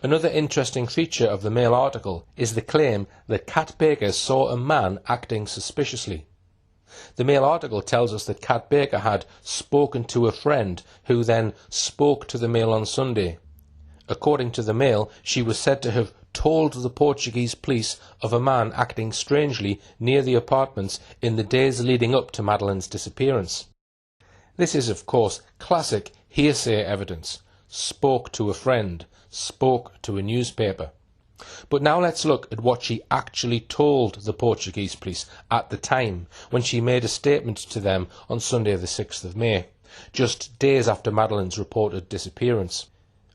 Another interesting feature of the Mail article is the claim that Kat Baker saw a man acting suspiciously. The Mail article tells us that Kat Baker had spoken to a friend who then spoke to the Mail on Sunday. According to the Mail, she was said to have told the Portuguese police of a man acting strangely near the apartments in the days leading up to Madeleine's disappearance. This is, of course, classic hearsay evidence. Spoke to a friend, spoke to a newspaper. But now let's look at what she actually told the Portuguese police at the time when she made a statement to them on Sunday the 6th of May, just days after Madeleine's reported disappearance.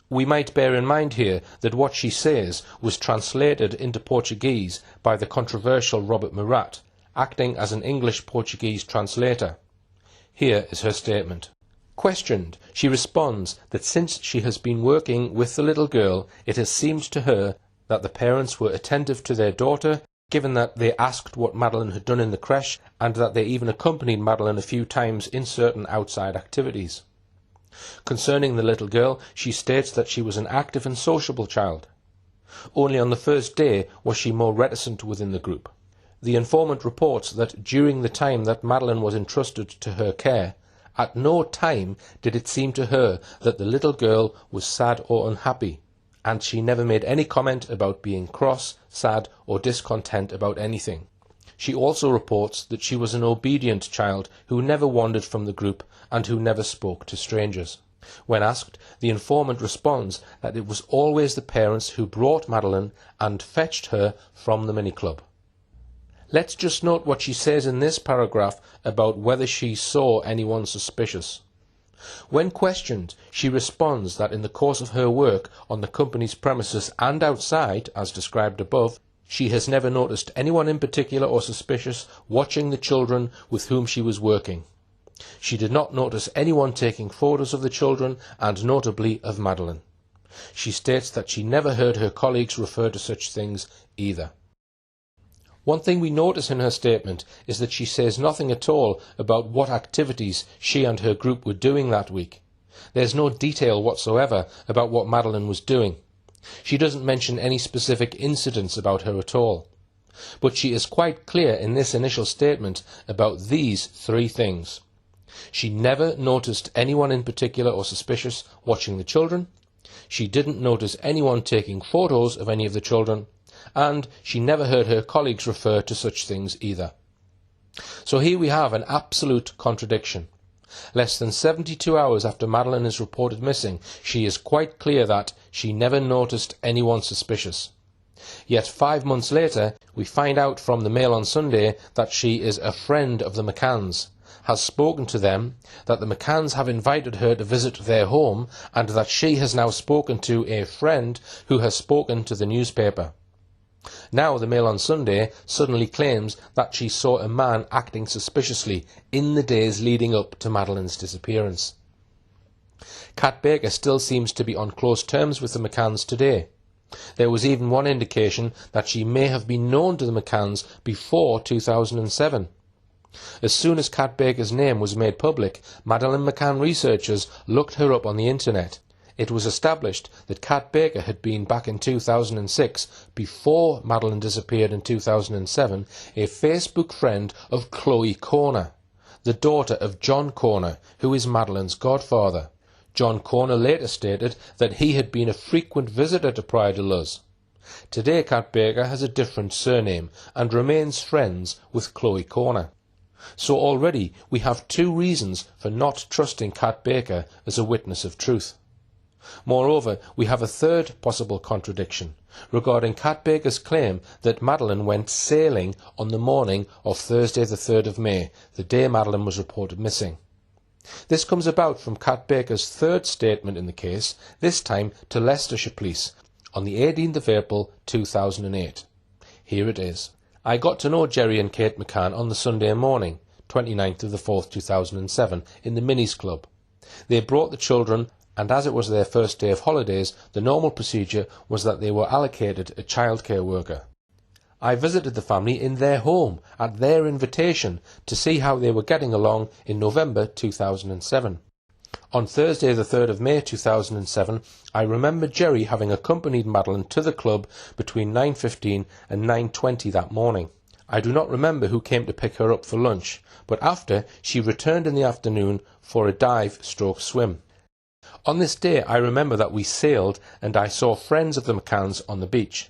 We might bear in mind here that what she says was translated into Portuguese by the controversial Robert Murat, acting as an English-Portuguese translator. Here is her statement. Questioned, she responds that since she has been working with the little girl, it has seemed to her that the parents were attentive to their daughter, given that they asked what Madeleine had done in the crèche, and that they even accompanied Madeleine a few times in certain outside activities. Concerning the little girl, she states that she was an active and sociable child. Only on the first day was she more reticent within the group. The informant reports that during the time that Madeleine was entrusted to her care, at no time did it seem to her that the little girl was sad or unhappy, and she never made any comment about being cross, sad, or discontent about anything. She also reports that she was an obedient child who never wandered from the group and who never spoke to strangers. When asked, the informant responds that it was always the parents who brought Madeleine and fetched her from the mini-club. Let's just note what she says in this paragraph about whether she saw anyone suspicious. When questioned, she responds that in the course of her work on the company's premises and outside, as described above, she has never noticed anyone in particular or suspicious watching the children with whom she was working. She did not notice anyone taking photos of the children, and notably of Madeleine. She states that she never heard her colleagues refer to such things either. One thing we notice in her statement is that she says nothing at all about what activities she and her group were doing that week. There's no detail whatsoever about what Madeleine was doing. She doesn't mention any specific incidents about her at all. But she is quite clear in this initial statement about these three things. She never noticed anyone in particular or suspicious watching the children. She didn't notice anyone taking photos of any of the children. And she never heard her colleagues refer to such things either. So here we have an absolute contradiction. Less than 72 hours after Madeleine is reported missing, she is quite clear that she never noticed anyone suspicious. Yet 5 months later, we find out from the Mail on Sunday that she is a friend of the McCanns, has spoken to them, that the McCanns have invited her to visit their home, and that she has now spoken to a friend who has spoken to the newspaper. Now the Mail on Sunday suddenly claims that she saw a man acting suspiciously in the days leading up to Madeleine's disappearance. Kat Baker still seems to be on close terms with the McCanns today. There was even one indication that she may have been known to the McCanns before 2007. As soon as Kat Baker's name was made public, Madeleine McCann researchers looked her up on the internet. It was established that Kat Baker had been back in 2006, before Madeleine disappeared in 2007, a Facebook friend of Chloe Corner, the daughter of John Corner, who is Madeleine's godfather. John Corner later stated that he had been a frequent visitor to Praia de Luz. Today Kat Baker has a different surname and remains friends with Chloe Corner. So already we have two reasons for not trusting Kat Baker as a witness of truth. Moreover, we have a third possible contradiction regarding Kat Baker's claim that Madeleine went sailing on the morning of Thursday the 3rd of May, the day Madeleine was reported missing. This comes about from Kat Baker's third statement in the case, this time to Leicestershire Police, on the 18th of April 2008. Here it is. I got to know Jerry and Kate McCann on the Sunday morning, 29th of the 4th 2007, in the Minis Club. They brought the children, and as it was their first day of holidays, the normal procedure was that they were allocated a childcare worker. I visited the family in their home, at their invitation, to see how they were getting along in November 2007. On Thursday the 3rd of May 2007, I remember Jerry having accompanied Madeleine to the club between 9:15 and 9:20 that morning. I do not remember who came to pick her up for lunch, but after, she returned in the afternoon for a dive/swim. On this day I remember that we sailed and I saw friends of the McCanns on the beach.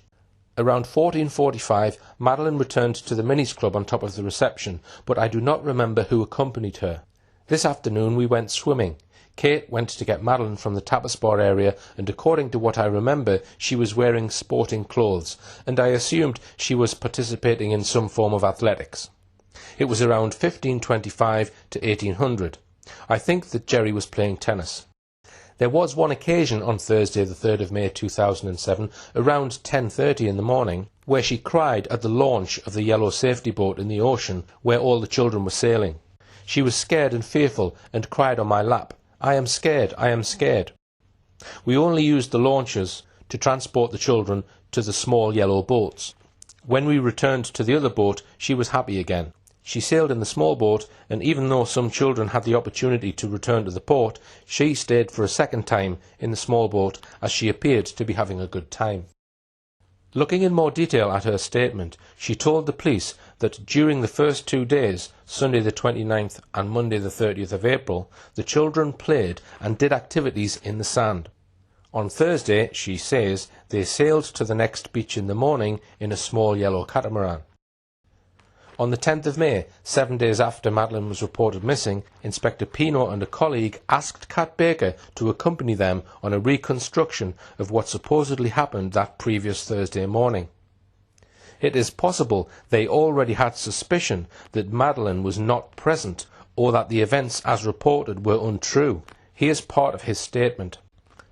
Around 14:45, Madeleine returned to the Minis Club on top of the reception, but I do not remember who accompanied her. This afternoon we went swimming. Kate went to get Madeleine from the tapas bar area, and according to what I remember, she was wearing sporting clothes, and I assumed she was participating in some form of athletics. It was around 15:25 to 1800. I think that Jerry was playing tennis. There was one occasion on Thursday the 3rd of May 2007, around 10:30 in the morning, where she cried at the launch of the yellow safety boat in the ocean where all the children were sailing. She was scared and fearful and cried on my lap, "I am scared, I am scared." We only used the launches to transport the children to the small yellow boats. When we returned to the other boat, she was happy again. She sailed in the small boat, and even though some children had the opportunity to return to the port, she stayed for a second time in the small boat as she appeared to be having a good time. Looking in more detail at her statement, she told the police that during the first 2 days, Sunday the 29th and Monday the 30th of April, the children played and did activities in the sand. On Thursday, she says, they sailed to the next beach in the morning in a small yellow catamaran. On the 10th of May, 7 days after Madeleine was reported missing, Inspector Pino and a colleague asked Kat Baker to accompany them on a reconstruction of what supposedly happened that previous Thursday morning. It is possible they already had suspicion that Madeleine was not present or that the events as reported were untrue. Here's part of his statement.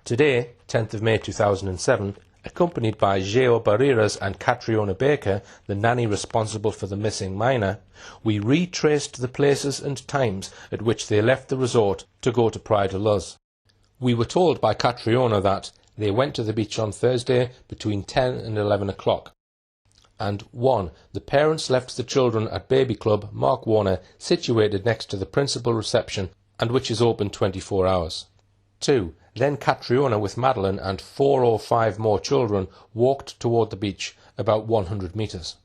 Today, 10th of May 2007, accompanied by Geo Barreras and Catriona Baker, the nanny responsible for the missing minor, we retraced the places and times at which they left the resort to go to Praia de Luz. We were told by Catriona that they went to the beach on Thursday between 10 and 11 o'clock. And 1. The parents left the children at Baby Club Mark Warner, situated next to the principal reception and which is open 24 hours. 2. Then Catriona with Madeleine and 4 or 5 more children walked toward the beach about 100 metres.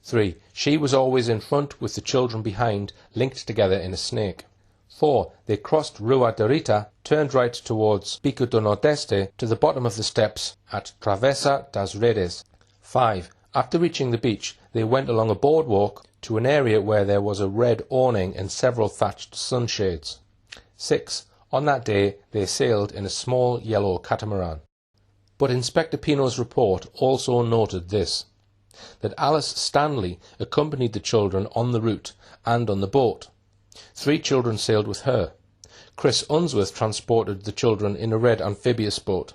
3. She was always in front with the children behind, linked together in a snake. 4. They crossed Rua de Rita, turned right towards Pico do Nordeste to the bottom of the steps at Travessa das Redes. 5. After reaching the beach, they went along a boardwalk to an area where there was a red awning and several thatched sunshades. 6. On that day, they sailed in a small yellow catamaran. But Inspector Pino's report also noted this, that Alice Stanley accompanied the children on the route and on the boat. 3 children sailed with her. Chris Unsworth transported the children in a red amphibious boat,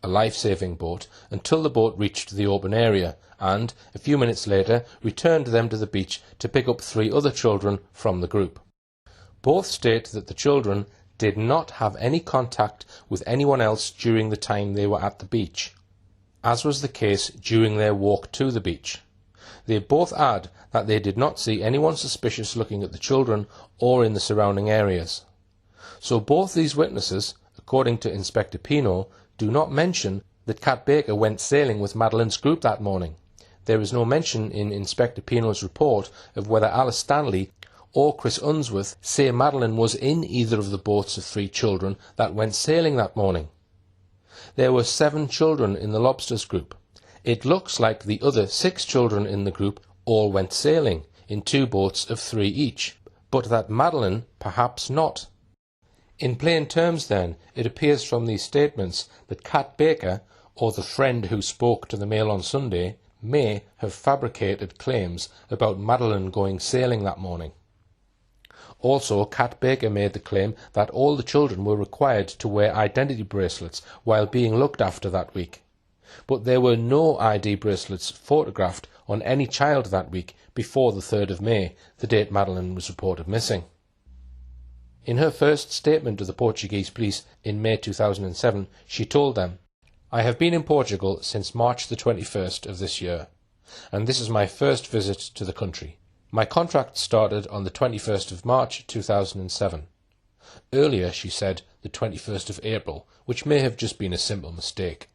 a life-saving boat, until the boat reached the open area, and, a few minutes later, returned them to the beach to pick up 3 other children from the group. Both state that the children did not have any contact with anyone else during the time they were at the beach, as was the case during their walk to the beach. They both add that they did not see anyone suspicious looking at the children or in the surrounding areas. So both these witnesses, according to Inspector Pino, do not mention that Kat Baker went sailing with Madeleine's group that morning. There is no mention in Inspector Pino's report of whether Alice Stanley or Chris Unsworth say Madeleine was in either of the boats of 3 children that went sailing that morning. There were 7 children in the Lobsters group. It looks like the other 6 children in the group all went sailing, in 2 boats of 3 each, but that Madeleine perhaps not. In plain terms, then, it appears from these statements that Kat Baker, or the friend who spoke to the Mail on Sunday, may have fabricated claims about Madeleine going sailing that morning. Also, Kat Baker made the claim that all the children were required to wear identity bracelets while being looked after that week. But there were no ID bracelets photographed on any child that week before the 3rd of May, the date Madeleine was reported missing. In her first statement to the Portuguese police in May 2007, she told them, "I have been in Portugal since March the 21st of this year, and this is my first visit to the country. My contract started on the 21st of March 2007. Earlier, she said, the 21st of April, which may have just been a simple mistake,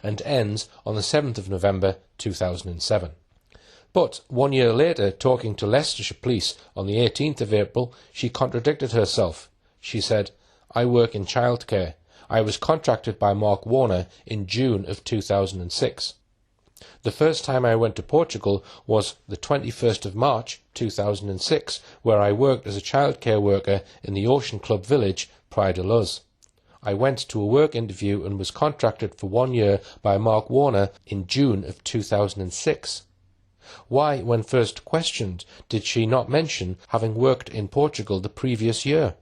and ends on the 7th of November 2007. But 1 year later, talking to Leicestershire Police on the 18th of April, she contradicted herself. She said, "I work in childcare. I was contracted by Mark Warner in June of 2006. The first time I went to Portugal was the 21st of March 2006, where I worked as a childcare worker in the Ocean Club village, Praia de Luz. I went to a work interview and was contracted for 1 year by Mark Warner in June of 2006. Why, when first questioned, did she not mention having worked in Portugal the previous year?"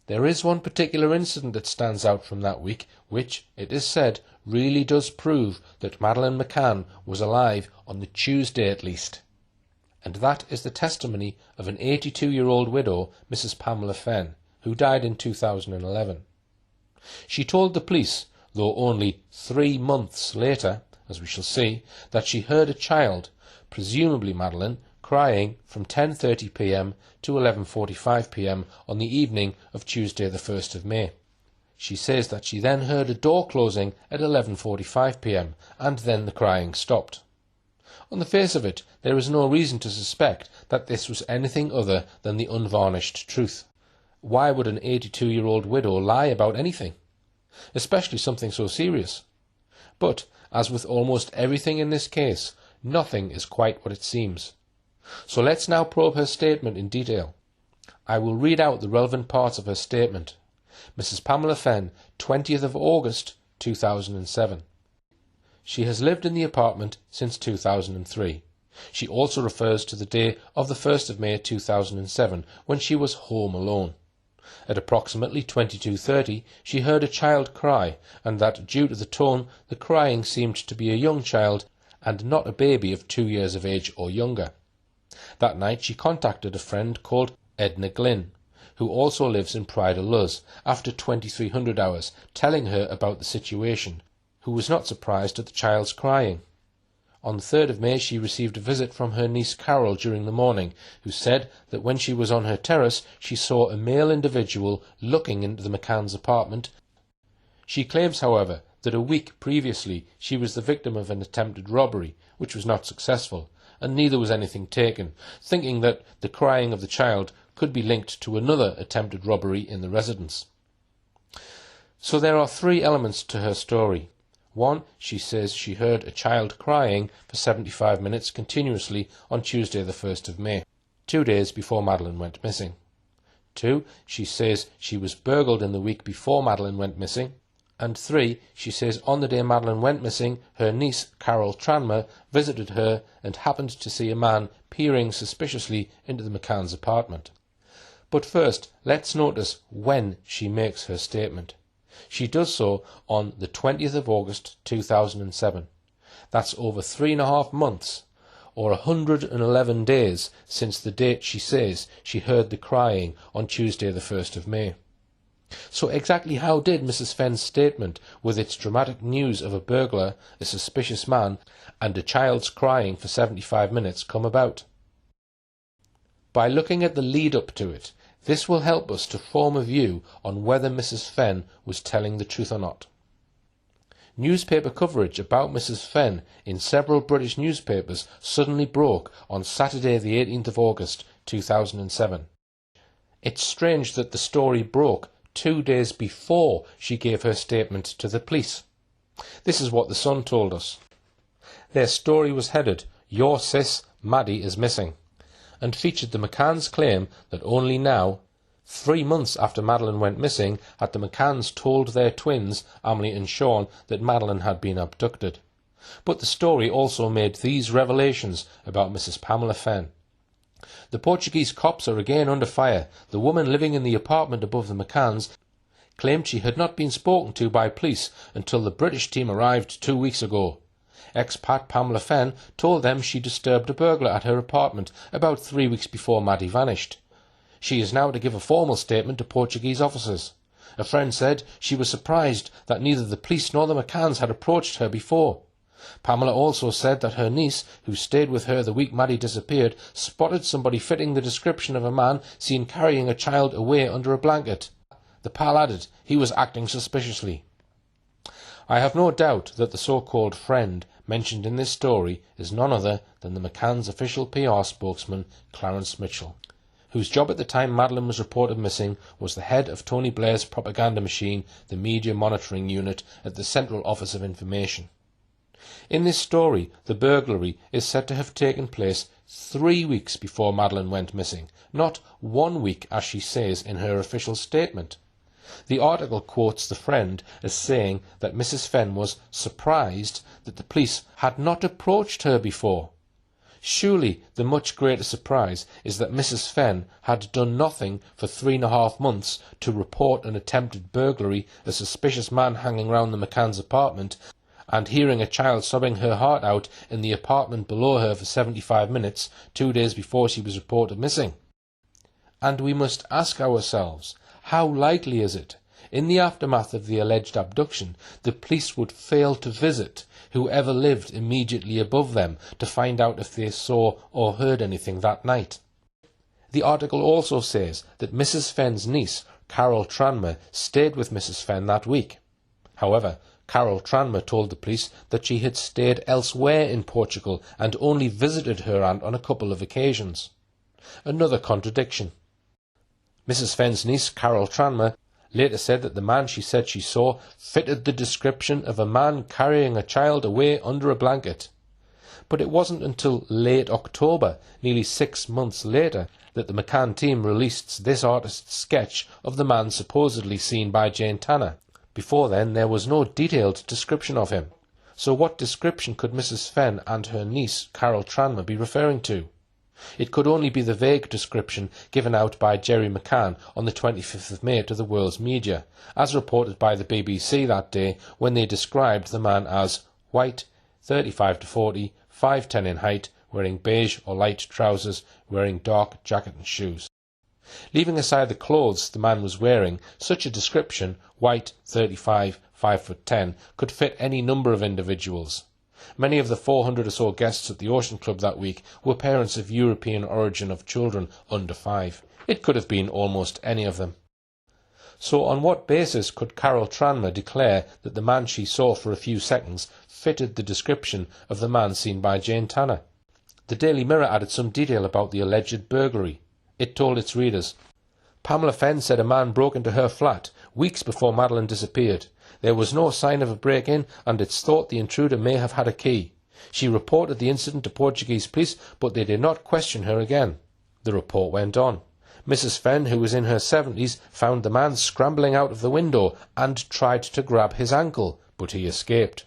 There is one particular incident that stands out from that week, which, it is said, really does prove that Madeleine McCann was alive on the Tuesday at least. And that is the testimony of an 82-year-old widow, Mrs. Pamela Fenn, who died in 2011. She told the police, though only 3 months later, as we shall see, that she heard a child, presumably Madeleine, crying from 10:30 p.m. to 11:45 p.m. on the evening of Tuesday the 1st of May. She says that she then heard a door closing at 11:45 p.m. and then the crying stopped. On the face of it, there is no reason to suspect that this was anything other than the unvarnished truth. Why would an 82-year-old widow lie about anything, especially something so serious? But, as with almost everything in this case, nothing is quite what it seems. So let's now probe her statement in detail. I will read out the relevant parts of her statement. Mrs. Pamela Fenn, 20th of August 2007. She has lived in the apartment since 2003. She also refers to the day of the 1st of May 2007 when she was home alone. At approximately 22:30 she heard a child cry, and that due to the tone the crying seemed to be a young child and not a baby of 2 years of age or younger. That night she contacted a friend called Edna Glynn, who also lives in Praia de Luz, after 2300 hours, telling her about the situation, who was not surprised at the child's crying. On the 3rd of May she received a visit from her niece Carol during the morning, who said that when she was on her terrace she saw a male individual looking into the McCanns' apartment. She claims, however, that a week previously she was the victim of an attempted robbery, which was not successful, and neither was anything taken, thinking that the crying of the child could be linked to another attempted robbery in the residence. So there are 3 elements to her story. 1, she says she heard a child crying for 75 minutes continuously on Tuesday the 1st of May, 2 days before Madeleine went missing. 2, she says she was burgled in the week before Madeleine went missing. And 3, she says on the day Madeleine went missing, her niece, Carol Tranmer, visited her and happened to see a man peering suspiciously into the McCanns' apartment. But first, let's notice when she makes her statement. She does so on the 20th of August 2007. That's over 3.5 months, or 111 days since the date she says she heard the crying on Tuesday the 1st of May. So exactly how did Mrs. Fenn's statement, with its dramatic news of a burglar, a suspicious man, and a child's crying for 75 minutes come about? By looking at the lead-up to it, this will help us to form a view on whether Mrs. Fenn was telling the truth or not. Newspaper coverage about Mrs. Fenn in several British newspapers suddenly broke on Saturday the 18th of August 2007. It's strange that the story broke 2 days before she gave her statement to the police. This is what the Sun told us. Their story was headed, "Your sis, Maddie, is missing," and featured the McCanns' claim that only now, 3 months after Madeleine went missing, had the McCanns told their twins, Emily and Sean, that Madeleine had been abducted. But the story also made these revelations about Mrs. Pamela Fenn. The Portuguese cops are again under fire. The woman living in the apartment above the McCanns claimed she had not been spoken to by police until the British team arrived 2 weeks ago. Expat Pamela Fenn told them she disturbed a burglar at her apartment about 3 weeks before Maddie vanished. She is now to give a formal statement to Portuguese officers. A friend said she was surprised that neither the police nor the McCanns had approached her before. Pamela also said that her niece, who stayed with her the week Maddie disappeared, spotted somebody fitting the description of a man seen carrying a child away under a blanket. The pal added he was acting suspiciously. I have no doubt that the so-called friend mentioned in this story is none other than the McCann's official PR spokesman, Clarence Mitchell, whose job at the time Madeleine was reported missing was the head of Tony Blair's propaganda machine, the Media Monitoring Unit at the Central Office of Information. In this story, the burglary is said to have taken place 3 weeks before Madeleine went missing, not 1 week as she says in her official statement. The article quotes the friend as saying that Mrs. Fenn was surprised that the police had not approached her before. Surely the much greater surprise is that Mrs. Fenn had done nothing for 3.5 months to report an attempted burglary, a suspicious man hanging round the McCann's apartment, and hearing a child sobbing her heart out in the apartment below her for 75 minutes, 2 days before she was reported missing. And we must ask ourselves, how likely is it, in the aftermath of the alleged abduction, the police would fail to visit whoever lived immediately above them to find out if they saw or heard anything that night? The article also says that Mrs. Fenn's niece, Carol Tranmere, stayed with Mrs. Fenn that week. However, Carol Tranmere told the police that she had stayed elsewhere in Portugal and only visited her aunt on a couple of occasions. Another contradiction. Mrs. Fenn's niece, Carol Tranmere, later said that the man she said she saw fitted the description of a man carrying a child away under a blanket. But it wasn't until late October, nearly 6 months later, that the McCann team released this artist's sketch of the man supposedly seen by Jane Tanner. Before then, there was no detailed description of him. So what description could Mrs. Fenn and her niece, Carol Tranmere, be referring to? It could only be the vague description given out by Jerry McCann on the 25th of May to the world's media, as reported by the BBC that day when they described the man as white, 35 to 40, 5'10" in height, wearing beige or light trousers, wearing dark jacket and shoes. Leaving aside the clothes the man was wearing, such a description, white, 35, 5'10", could fit any number of individuals. Many of the 400 or so guests at the Ocean Club that week were parents of European origin of children under 5. It could have been almost any of them. So on what basis could Carol Tranmere declare that the man she saw for a few seconds fitted the description of the man seen by Jane Tanner? The Daily Mirror added some detail about the alleged burglary. It told its readers, Pamela Fenn said a man broke into her flat weeks before Madeleine disappeared. There was no sign of a break-in, and it's thought the intruder may have had a key. She reported the incident to Portuguese police, but they did not question her again. The report went on. Mrs. Fenn, who was in her 70s, found the man scrambling out of the window and tried to grab his ankle, but he escaped.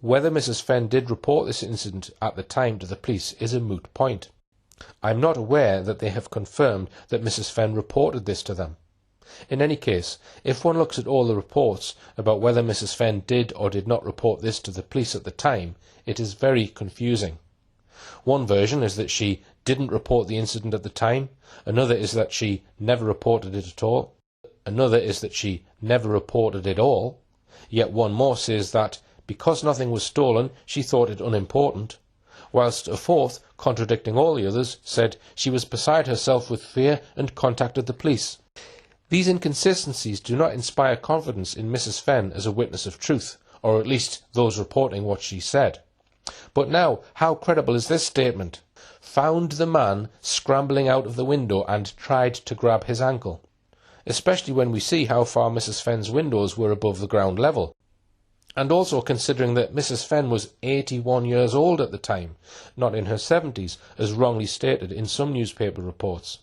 Whether Mrs. Fenn did report this incident at the time to the police is a moot point. I am not aware that they have confirmed that Mrs. Fenn reported this to them. In any case, if one looks at all the reports about whether Mrs. Fenn did or did not report this to the police at the time, it is very confusing. One version is that she didn't report the incident at the time, another is that she never reported it at all, another is that she never reported it all, yet one more says that, because nothing was stolen, she thought it unimportant, whilst a fourth, contradicting all the others, said she was beside herself with fear and contacted the police. These inconsistencies do not inspire confidence in Mrs. Fenn as a witness of truth, or at least those reporting what she said. But now, how credible is this statement? Found the man scrambling out of the window and tried to grab his ankle. Especially when we see how far Mrs. Fenn's windows were above the ground level. And also considering that Mrs. Fenn was 81 years old at the time, not in her 70s, as wrongly stated in some newspaper reports.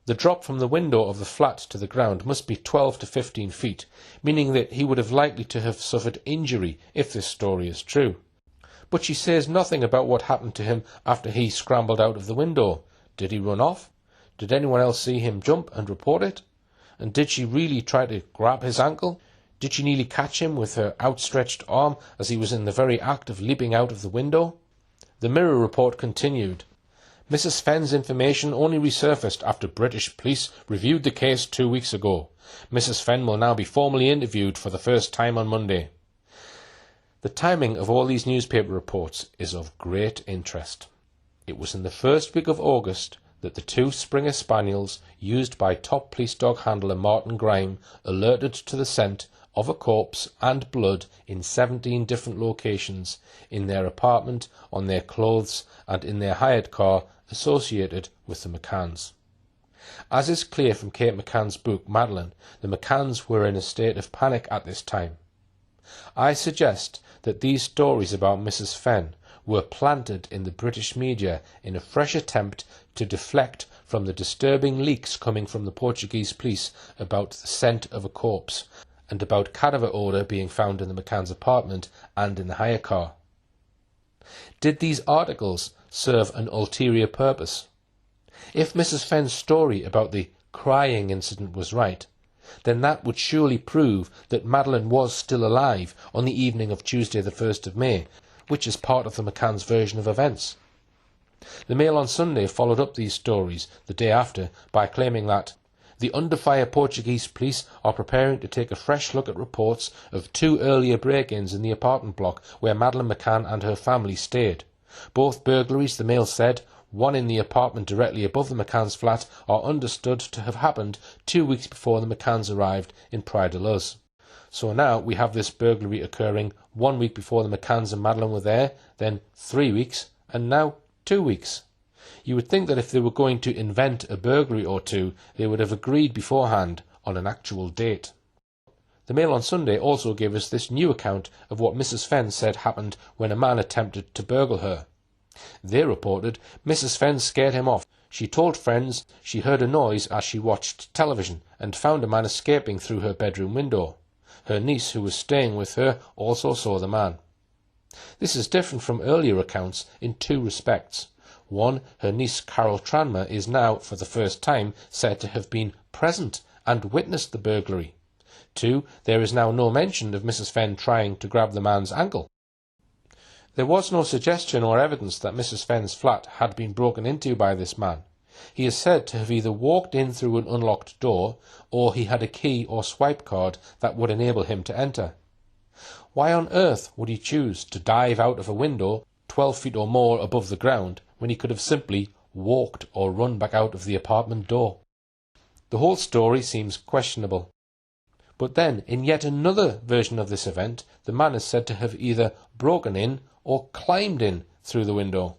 The drop from the window of the flat to the ground must be 12 to 15 feet, meaning that he would have likely to have suffered injury if this story is true. But she says nothing about what happened to him after he scrambled out of the window. Did he run off? Did anyone else see him jump and report it? And did she really try to grab his ankle? Did she nearly catch him with her outstretched arm as he was in the very act of leaping out of the window? The Mirror report continued. Mrs. Fenn's information only resurfaced after British police reviewed the case 2 weeks ago. Mrs. Fenn will now be formally interviewed for the first time on Monday. The timing of all these newspaper reports is of great interest. It was in the first week of August that the 2 Springer Spaniels used by top police dog handler Martin Grime alerted to the scent of a corpse and blood in 17 different locations, in their apartment, on their clothes, and in their hired car associated with the McCanns. As is clear from Kate McCann's book Madeleine, the McCanns were in a state of panic at this time. I suggest that these stories about Mrs. Fenn were planted in the British media in a fresh attempt to deflect from the disturbing leaks coming from the Portuguese police about the scent of a corpse, and about cadaver odour being found in the McCann's apartment and in the hire car. Did these articles serve an ulterior purpose? If Mrs. Fenn's story about the crying incident was right, then that would surely prove that Madeleine was still alive on the evening of Tuesday the 1st of May, which is part of the McCann's version of events. The Mail on Sunday followed up these stories the day after by claiming that the under-fire Portuguese police are preparing to take a fresh look at reports of 2 earlier break-ins in the apartment block where Madeleine McCann and her family stayed. Both burglaries, the Mail said, one in the apartment directly above the McCann's flat, are understood to have happened 2 weeks before the McCanns arrived in Praia da Luz. So now we have this burglary occurring 1 week before the McCanns and Madeleine were there, then 3 weeks, and now 2 weeks. You would think that if they were going to invent a burglary or two, they would have agreed beforehand on an actual date. The Mail on Sunday also gave us this new account of what Mrs. Fenn said happened when a man attempted to burgle her. They reported Mrs. Fenn scared him off. She told friends she heard a noise as she watched television and found a man escaping through her bedroom window. Her niece, who was staying with her, also saw the man. This is different from earlier accounts in 2 respects. One, her niece Carol Tranmer is now, for the first time, said to have been present and witnessed the burglary. 2, there is now no mention of Mrs. Fenn trying to grab the man's ankle. There was no suggestion or evidence that Mrs. Fenn's flat had been broken into by this man. He is said to have either walked in through an unlocked door, or he had a key or swipe card that would enable him to enter. Why on earth would he choose to dive out of a window 12 feet or more above the ground when he could have simply walked or run back out of the apartment door? The whole story seems questionable. But then, in yet another version of this event, the man is said to have either broken in or climbed in through the window.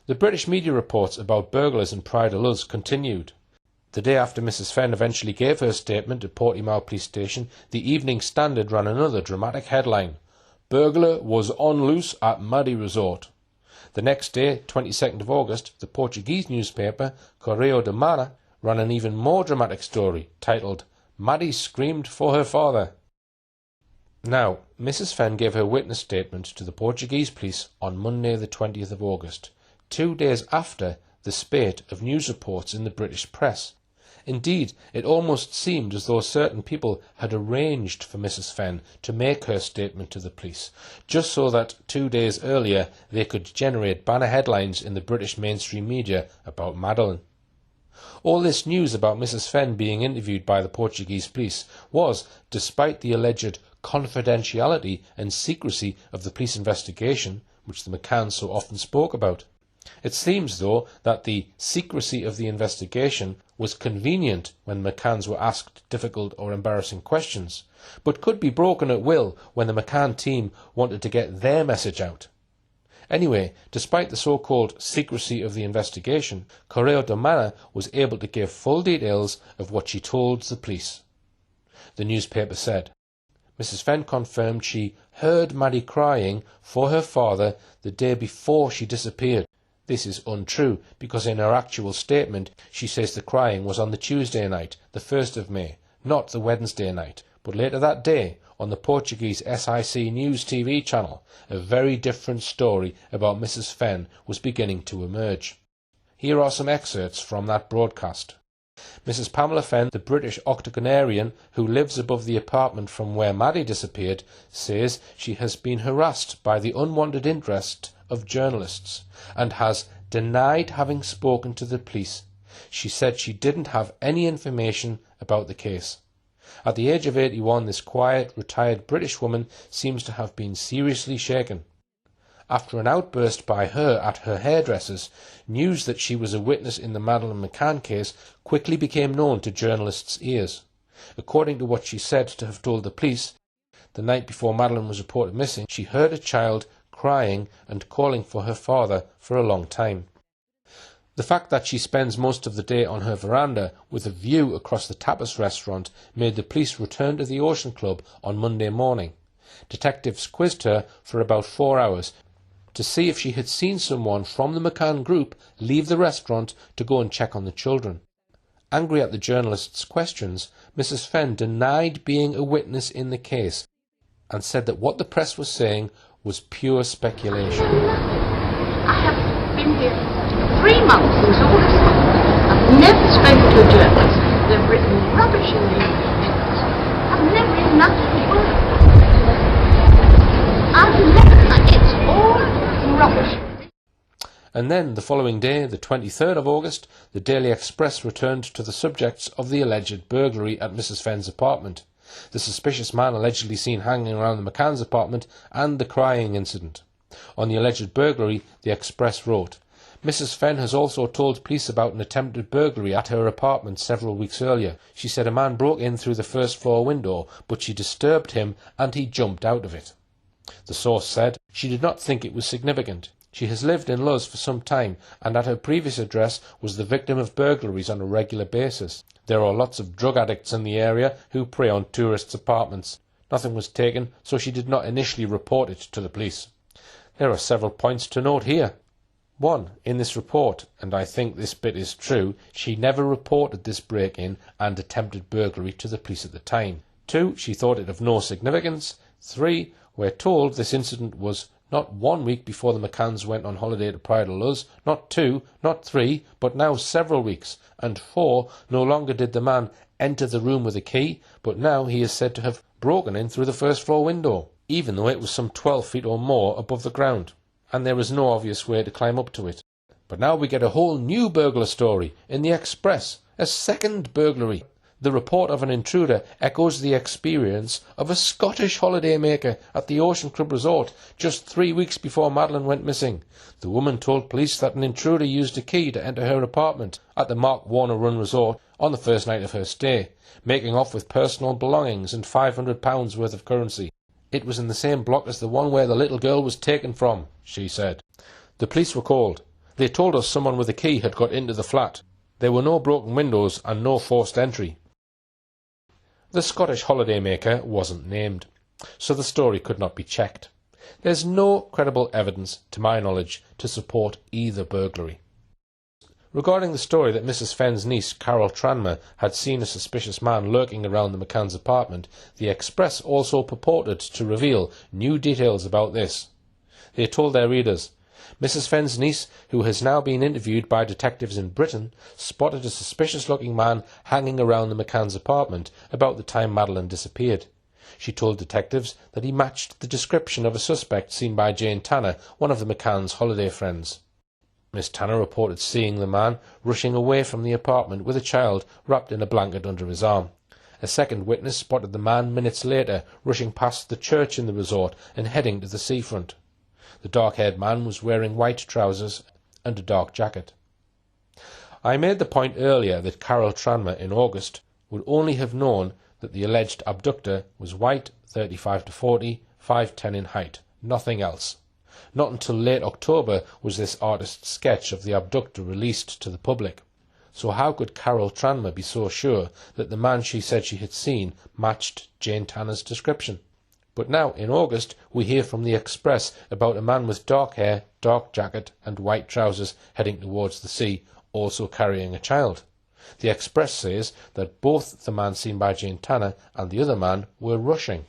The British media reports about burglars in Praia da Luz continued. The day after Mrs. Fenn eventually gave her statement at Portimao Police Station, the Evening Standard ran another dramatic headline: "Burglar was on loose at Maddie Resort." The next day, 22nd of August, the Portuguese newspaper Correio da Manhã ran an even more dramatic story titled "Maddie Screamed for Her Father." Now, Mrs. Fenn gave her witness statement to the Portuguese police on Monday the 20th of August, 2 days after the spate of news reports in the British press. Indeed, it almost seemed as though certain people had arranged for Mrs. Fenn to make her statement to the police, just so that 2 days earlier they could generate banner headlines in the British mainstream media about Madeleine. All this news about Mrs. Fenn being interviewed by the Portuguese police was, despite the alleged confidentiality and secrecy of the police investigation, which the McCanns so often spoke about. It seems, though, that the secrecy of the investigation was convenient when McCanns were asked difficult or embarrassing questions, but could be broken at will when the McCann team wanted to get their message out. Anyway, despite the so-called secrecy of the investigation, Correio da Manhã was able to give full details of what she told the police. The newspaper said, Mrs. Fenn confirmed she heard Maddie crying for her father the day before she disappeared. This is untrue, because in her actual statement she says the crying was on the Tuesday night, the 1st of May, not the Wednesday night. But later that day, on the Portuguese SIC News TV channel, a very different story about Mrs. Fenn was beginning to emerge. Here are some excerpts from that broadcast. Mrs. Pamela Fenn, the British octogenarian who lives above the apartment from where Maddie disappeared, says she has been harassed by the unwanted interest of journalists and has denied having spoken to the police. She said she didn't have any information about the case. At the age of 81, this quiet, retired British woman seems to have been seriously shaken. After an outburst by her at her hairdresser's, news that she was a witness in the Madeleine McCann case quickly became known to journalists' ears. According to what she said to have told the police, the night before Madeleine was reported missing, she heard a child crying and calling for her father for a long time. The fact that she spends most of the day on her veranda with a view across the tapas restaurant made the police return to the Ocean Club on Monday morning. Detectives quizzed her for about 4 hours to see if she had seen someone from the McCann group leave the restaurant to go and check on the children. Angry at the journalists' questions, Mrs. Fenn denied being a witness in the case and said that what the press was saying was pure speculation. I have been here 3 months since all this happened. I've never spoken to a journalist. They've written rubbish in the newspapers. I've never even uttered a word. It's all rubbish. And then, the following day, the 23rd of August, the Daily Express returned to the subjects of the alleged burglary at Mrs. Fenn's apartment, the suspicious man allegedly seen hanging around the McCann's apartment, and the crying incident. On the alleged burglary, the Express wrote, Mrs. Fenn has also told police about an attempted burglary at her apartment several weeks earlier. She said a man broke in through the first floor window, but she disturbed him and he jumped out of it. The source said she did not think it was significant. She has lived in Luz for some time, and at her previous address was the victim of burglaries on a regular basis. There are lots of drug addicts in the area who prey on tourists' apartments. Nothing was taken, so she did not initially report it to the police. There are several points to note here. 1. In this report, and I think this bit is true, she never reported this break-in and attempted burglary to the police at the time. 2. She thought it of no significance. 3. We're told this incident was not 1 week before the McCanns went on holiday to Praia de Luz, not 2, not 3, but now several weeks. And 4, no longer did the man enter the room with a key, but now he is said to have broken in through the first floor window, even though it was some 12 feet or more above the ground, and there was no obvious way to climb up to it. But now we get a whole new burglar story in the Express, a second burglary. The report of an intruder echoes the experience of a Scottish holidaymaker at the Ocean Club Resort just 3 weeks before Madeleine went missing. The woman told police that an intruder used a key to enter her apartment at the Mark Warner Run Resort on the first night of her stay, making off with personal belongings and £500 worth of currency. It was in the same block as the one where the little girl was taken from, she said. The police were called. They told us someone with a key had got into the flat. There were no broken windows and no forced entry. The Scottish holidaymaker wasn't named, so the story could not be checked. There's no credible evidence, to my knowledge, to support either burglary. Regarding the story that Mrs. Fenn's niece, Carol Tranmer, had seen a suspicious man lurking around the McCann's apartment, the Express also purported to reveal new details about this. They told their readers, Mrs. Fenn's niece, who has now been interviewed by detectives in Britain, spotted a suspicious-looking man hanging around the McCann's apartment about the time Madeleine disappeared. She told detectives that he matched the description of a suspect seen by Jane Tanner, one of the McCann's holiday friends. Miss Tanner reported seeing the man rushing away from the apartment with a child wrapped in a blanket under his arm. A second witness spotted the man minutes later rushing past the church in the resort and heading to the seafront. The dark-haired man was wearing white trousers and a dark jacket. I made the point earlier that Carol Tranmer in August would only have known that the alleged abductor was white, 35 to 40, 5'10" in height, nothing else. Not until late October was this artist's sketch of the abductor released to the public. So how could Carol Tranmer be so sure that the man she said she had seen matched Jane Tanner's description? But now, in August, we hear from the Express about a man with dark hair, dark jacket and white trousers heading towards the sea, also carrying a child. The Express says that both the man seen by Jane Tanner and the other man were rushing.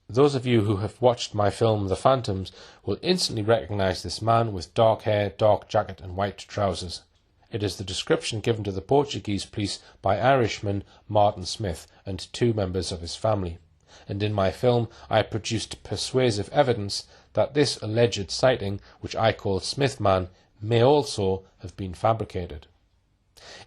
Those of you who have watched my film The Phantoms will instantly recognise this man with dark hair, dark jacket and white trousers. It is the description given to the Portuguese police by Irishman Martin Smith and 2 members of his family. And in my film I produced persuasive evidence that this alleged sighting, which I call Smith Man, may also have been fabricated.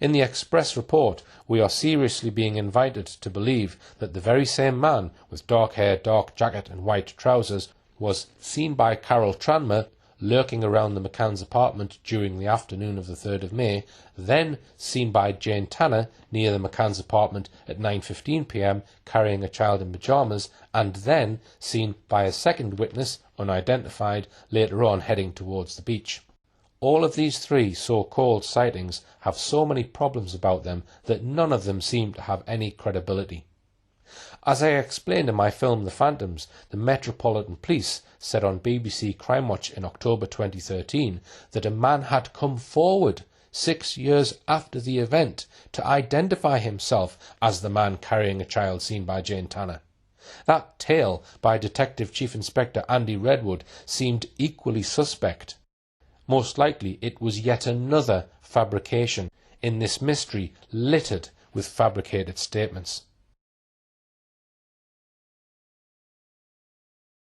In the Express report, we are seriously being invited to believe that the very same man with dark hair, dark jacket and white trousers was seen by Carol Tranmer lurking around the McCanns' apartment during the afternoon of the 3rd of May, then seen by Jane Tanner near the McCanns' apartment at 9:15 p.m. carrying a child in pyjamas, and then seen by a second witness, unidentified, later on heading towards the beach. All of these 3 so-called sightings have so many problems about them that none of them seem to have any credibility. As I explained in my film The Phantoms, the Metropolitan Police said on BBC Crime Watch in October 2013 that a man had come forward 6 years after the event to identify himself as the man carrying a child seen by Jane Tanner. That tale by Detective Chief Inspector Andy Redwood seemed equally suspect. Most likely it was yet another fabrication in this mystery littered with fabricated statements.